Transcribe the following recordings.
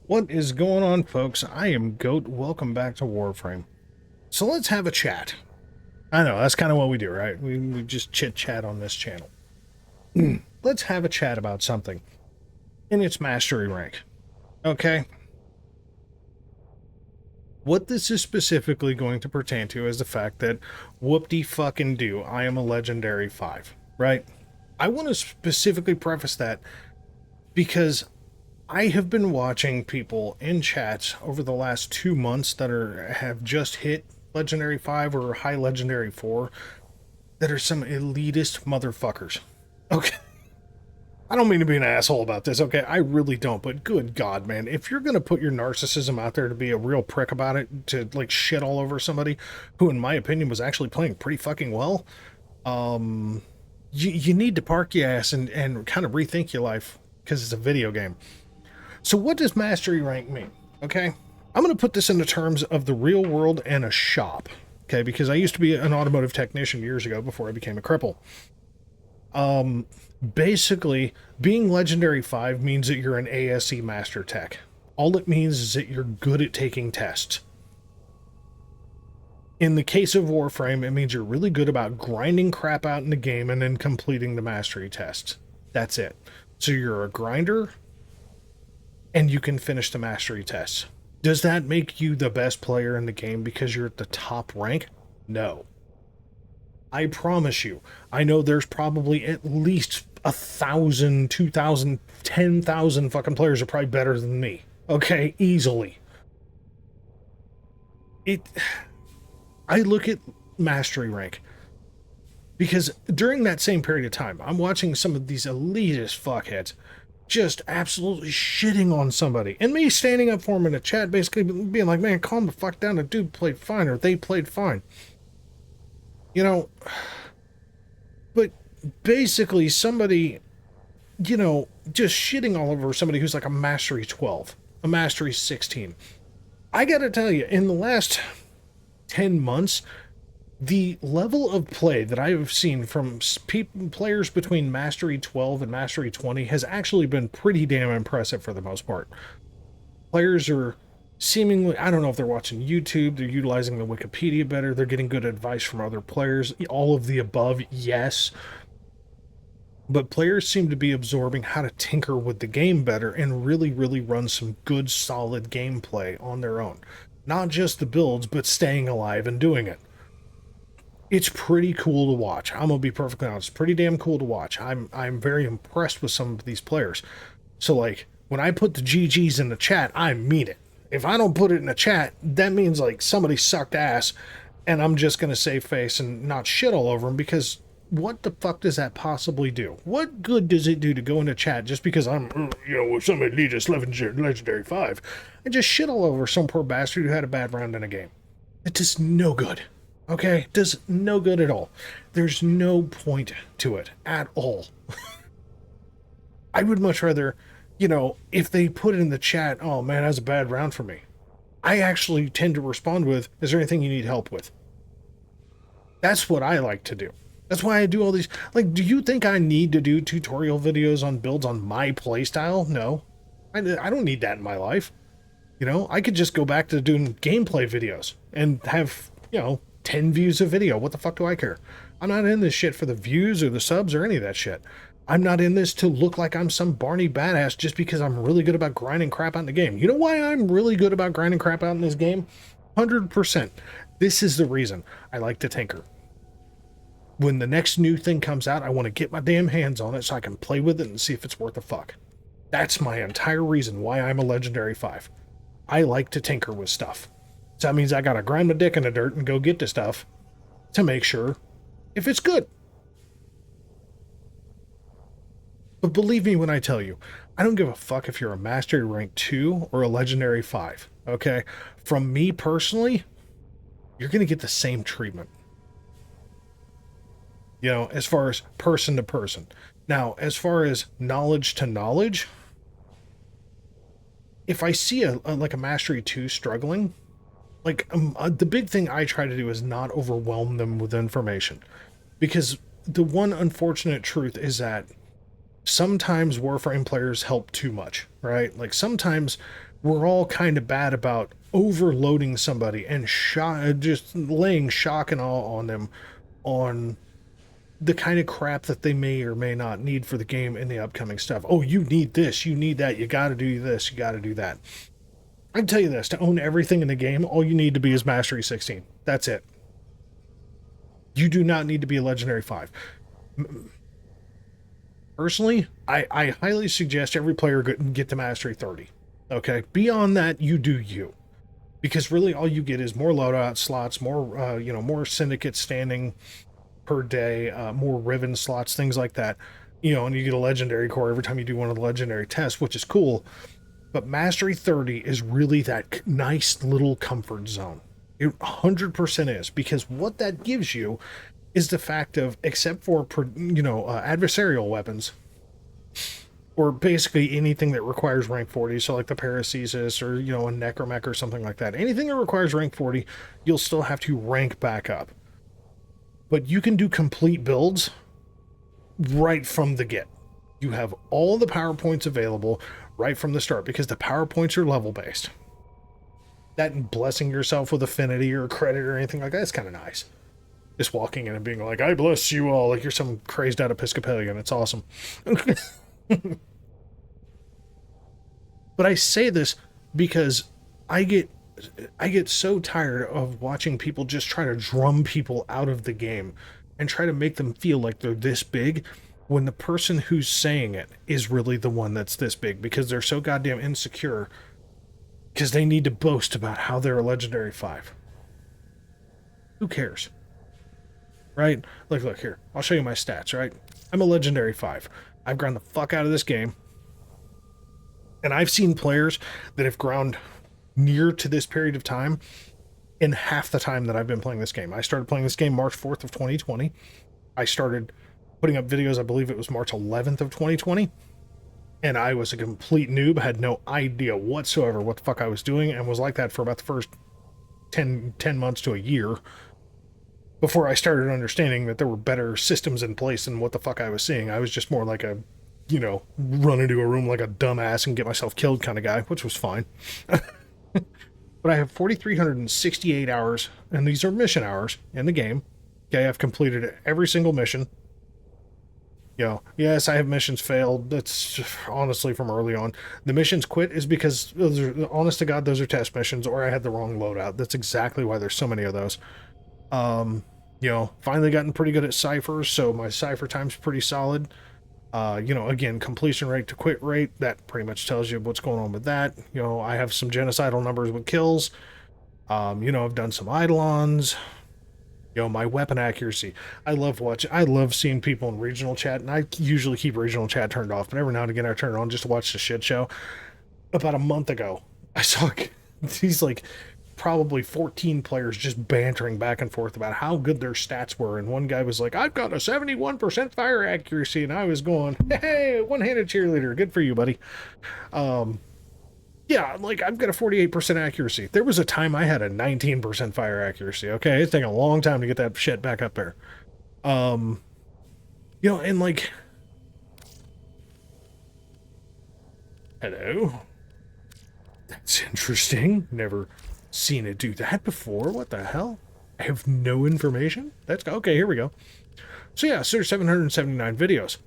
What is going on, folks? I am Goat. Welcome back to Warframe. So let's have a chat. I know, that's kind of what we do, right? We just chit-chat on this channel. Let's have a chat about something. In its mastery rank. Okay? What this is specifically going to pertain to is the fact that whoop-de-fucking-do, I am a legendary 5, right? I want to specifically preface that because I have been watching people in chats over the last 2 months that have just hit Legendary 5 or High Legendary 4 that are some elitist motherfuckers. Okay. I don't mean to be an asshole about this, okay? I really don't, but good God, man. If you're going to put your narcissism out there to be a real prick about it, to like shit all over somebody who, in my opinion, was actually playing pretty fucking well, you need to park your ass and kind of rethink your life because it's a video game. So what does mastery rank mean? Okay, I'm going to put this into terms of the real world and a shop. Okay, because I used to be an automotive technician years ago before I became a cripple. Basically, being legendary 5 means that you're an ASE master tech. All it means is that you're good at taking tests. In the case of Warframe, it means you're really good about grinding crap out in the game and then completing the mastery tests. That's it. So you're a grinder, and you can finish the mastery tests. Does that make you the best player in the game because you're at the top rank? No. I promise you, I know there's probably at least 1,000, 2,000, 10,000 fucking players are probably better than me. Okay, easily. I look at mastery rank because during that same period of time, I'm watching some of these elitist fuckheads just absolutely shitting on somebody. And me standing up for him in a chat, basically being like, man, calm the fuck down. The dude played fine, or they played fine. You know, but basically somebody, just shitting all over somebody who's like a mastery 12, a mastery 16. I gotta tell you, in the last 10 months, the level of play that I've seen from players between Mastery 12 and Mastery 20 has actually been pretty damn impressive for the most part. Players are seemingly, I don't know if they're watching YouTube, they're utilizing the Wikipedia better, they're getting good advice from other players, all of the above, yes. But players seem to be absorbing how to tinker with the game better and really, really run some good, solid gameplay on their own. Not just the builds, but staying alive and doing it. It's pretty cool to watch. I'm gonna be perfectly honest. It's pretty damn cool to watch. I'm very impressed with some of these players. So like when I put the GGs in the chat, I mean it. If I don't put it in the chat, that means like somebody sucked ass, and I'm just gonna save face and not shit all over them, because what the fuck does that possibly do? What good does it do to go into chat just because I'm, some elitist legendary 5 and just shit all over some poor bastard who had a bad round in a game? It does no good. Okay? Does no good at all. There's no point to it at all. I would much rather, if they put it in the chat, oh man, that was a bad round for me, I actually tend to respond with, is there anything you need help with? That's what I like to do. That's why I do all these. Like, do you think I need to do tutorial videos on builds on my playstyle? No. I don't need that in my life. I could just go back to doing gameplay videos and have, 10 views a video. What the fuck do I care? I'm not in this shit for the views or the subs or any of that shit. I'm not in this to look like I'm some Barney badass just because I'm really good about grinding crap out in the game. You know why I'm really good about grinding crap out in this game? 100%. This is the reason I like to tinker. When the next new thing comes out, I want to get my damn hands on it so I can play with it and see if it's worth a fuck. That's my entire reason why I'm a legendary 5. I like to tinker with stuff. So that means I gotta grind my dick in the dirt and go get the stuff to make sure if it's good. But believe me when I tell you, I don't give a fuck if you're a mastery rank 2 or a legendary 5, okay? From me personally, you're gonna get the same treatment. As far as person to person. Now, as far as knowledge to knowledge, if I see a mastery 2 struggling, the big thing I try to do is not overwhelm them with information, because the one unfortunate truth is that sometimes Warframe players help too much, right? Like sometimes we're all kind of bad about overloading somebody and just laying shock and awe on them on the kind of crap that they may or may not need for the game in the upcoming stuff. Oh, you need this, you need that, you got to do this, you got to do that. I can tell you this, to own everything in the game, all you need to be is Mastery 16. That's it. You do not need to be a Legendary 5. Personally, I highly suggest every player get to Mastery 30. Okay? Beyond that, you do you. Because really all you get is more loadout slots, more, more Syndicate standing per day, more Riven slots, things like that. And you get a Legendary core every time you do one of the Legendary tests, which is cool. But Mastery 30 is really that nice little comfort zone. It 100% is, because what that gives you is the fact of, except for, adversarial weapons, or basically anything that requires rank 40, so like the Paracesis or, a Necromech or something like that. Anything that requires rank 40, you'll still have to rank back up. But you can do complete builds right from the get. You have all the power points available right from the start, because the power points are level based. That and blessing yourself with affinity or credit or anything like that is kind of nice. Just walking in and being like, I bless you all, like you're some crazed out Episcopalian. It's awesome. But I say this because I get so tired of watching people just try to drum people out of the game and try to make them feel like they're this big, when the person who's saying it is really the one that's this big, because they're so goddamn insecure because they need to boast about how they're a Legendary 5. Who cares? Right? Look here. I'll show you my stats, right? I'm a Legendary 5. I've ground the fuck out of this game. And I've seen players that have ground near to this period of time in half the time that I've been playing this game. I started playing this game March 4th of 2020. I started putting up videos, I believe it was March 11th of 2020. And I was a complete noob, had no idea whatsoever what the fuck I was doing, and was like that for about the first 10 months to a year before I started understanding that there were better systems in place than what the fuck I was seeing. I was just more like a, run into a room like a dumbass and get myself killed kind of guy, which was fine. But I have 4,368 hours, and these are mission hours in the game. Okay, I've completed every single mission. Yes, I have missions failed. That's honestly from early on. The missions quit is because, honest to God, those are test missions, or I had the wrong loadout. That's exactly why there's so many of those. Finally gotten pretty good at ciphers, so my cipher time's pretty solid. Again, completion rate to quit rate, that pretty much tells you what's going on with that. I have some genocidal numbers with kills. I've done some eidolons. My weapon accuracy. I love seeing people in regional chat, and I usually keep regional chat turned off, but every now and again I turn it on just to watch the shit show. About a month ago, I saw these probably 14 players just bantering back and forth about how good their stats were, and one guy was like, I've got a 71% fire accuracy, and I was going, hey, one-handed cheerleader, good for you, buddy. Yeah, I've got a 48% accuracy. There was a time I had a 19% fire accuracy, okay? It's taking a long time to get that shit back up there. And hello? That's interesting. Never seen it do that before. What the hell? I have no information? That's okay, here we go. So yeah, so there's 779 videos.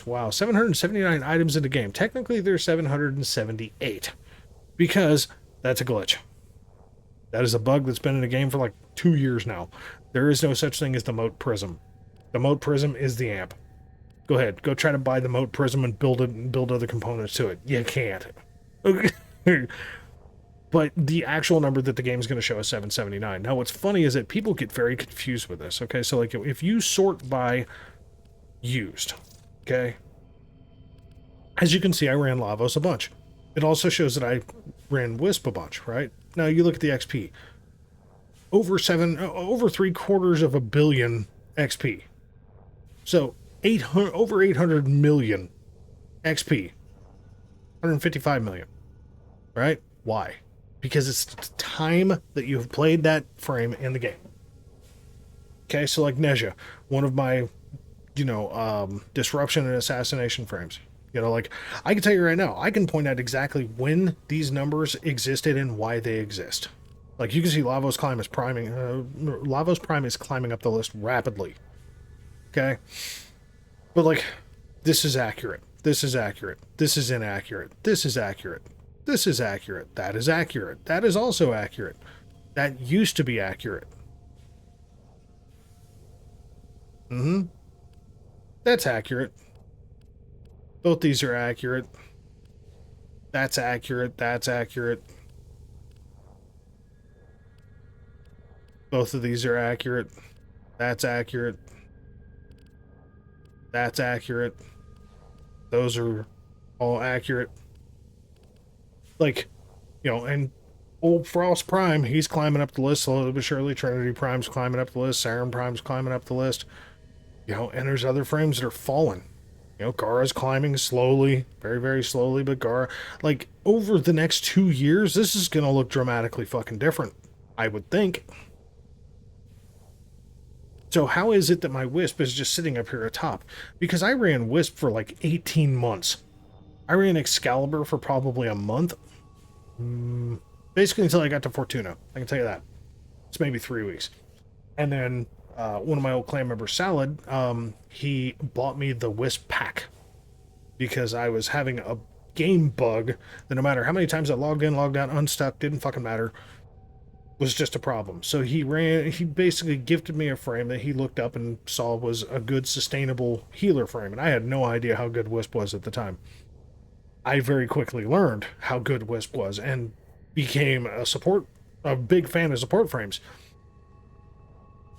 Wow, 779 items in the game. Technically, there's 778. Because that's a glitch. That is a bug that's been in the game for 2 years now. There is no such thing as the Moat Prism. The Moat Prism is the amp. Go ahead, go try to buy the Moat Prism and build it and build other components to it. You can't. Okay. But the actual number that the game is going to show is 779. Now, what's funny is that people get very confused with this. Okay, so if you sort by used, okay, as you can see, I ran Lavos a bunch. It also shows that I ran Wisp a bunch, right? Now you look at the XP, over 750 million XP, so over 800 million XP, 155 million, right? Why? Because it's the time that you have played that frame in the game. Okay, so like Nezha, one of my disruption and assassination frames. Like, I can tell you right now, I can point out exactly when these numbers existed and why they exist. Like, you can see Lavos Prime is climbing up the list rapidly. Okay? But, like, this is accurate. This is accurate. This is inaccurate. This is accurate. This is accurate. That is accurate. That is also accurate. That used to be accurate. That's accurate. Both these are accurate. That's accurate. That's accurate. Both of these are accurate. That's accurate. That's accurate. Those are all accurate. Like, and old Frost Prime, he's climbing up the list slowly but surely. Trinity Prime's climbing up the list. Saturn Prime's climbing up the list. And there's other frames that are falling. Gara's climbing slowly, very, very slowly, but Gara, like, over the next 2 years, this is going to look dramatically fucking different, I would think. So how is it that my Wisp is just sitting up here atop? Because I ran Wisp for like 18 months. I ran Excalibur for probably a month. Basically until I got to Fortuna. I can tell you that. It's maybe 3 weeks. And then one of my old clan members, Salad, he bought me the Wisp pack because I was having a game bug that no matter how many times I logged in, logged out, unstuck, didn't fucking matter, was just a problem. So he basically gifted me a frame that he looked up and saw was a good sustainable healer frame, and I had no idea how good Wisp was at the time. I very quickly learned how good Wisp was and became a big fan of support frames.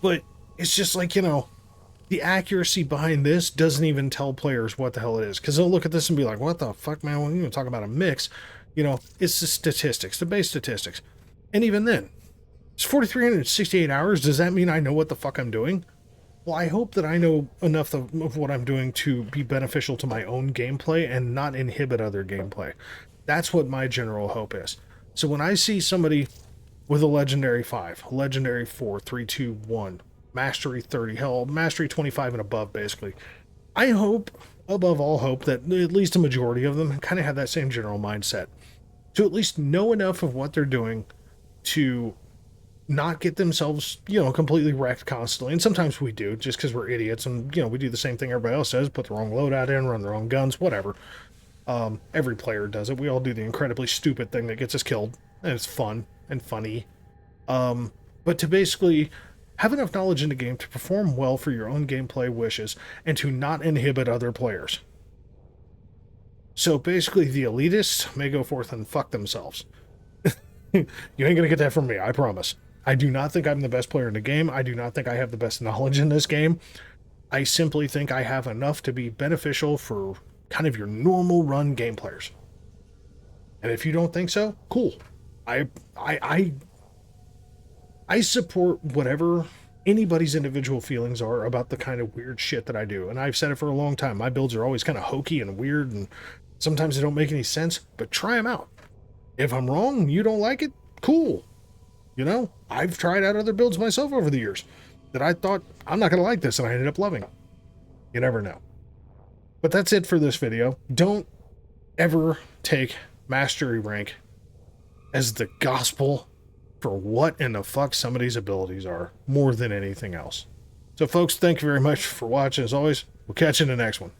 But it's just like, the accuracy behind this doesn't even tell players what the hell it is. Because they'll look at this and be like, what the fuck, man? When you talk about a mix, it's the statistics, the base statistics. And even then, it's 4,368 hours. Does that mean I know what the fuck I'm doing? Well, I hope that I know enough of what I'm doing to be beneficial to my own gameplay and not inhibit other gameplay. That's what my general hope is. So when I see somebody with a Legendary 5, Legendary 4, 3, 2, 1, Mastery 30, hell, Mastery 25 and above, basically. I hope, above all hope, that at least a majority of them kind of have that same general mindset. To at least know enough of what they're doing to not get themselves, completely wrecked constantly. And sometimes we do, just because we're idiots and, we do the same thing everybody else does, put the wrong loadout in, run the wrong guns, whatever. Every player does it. We all do the incredibly stupid thing that gets us killed, and it's fun and funny. But to basically have enough knowledge in the game to perform well for your own gameplay wishes and to not inhibit other players. So basically, the elitists may go forth and fuck themselves. You ain't gonna get that from me, I promise. I do not think I'm the best player in the game. I do not think I have the best knowledge in this game. I simply think I have enough to be beneficial for kind of your normal run game players. And if you don't think so, cool. I support whatever anybody's individual feelings are about the kind of weird shit that I do. And I've said it for a long time. My builds are always kind of hokey and weird, and sometimes they don't make any sense, but try them out. If I'm wrong and you don't like it, cool. I've tried out other builds myself over the years that I thought, I'm not going to like this, and I ended up loving. You never know. But that's it for this video. Don't ever take mastery rank as the gospel for what in the fuck somebody's abilities are, more than anything else. So folks, thank you very much for watching. As always, we'll catch you in the next one.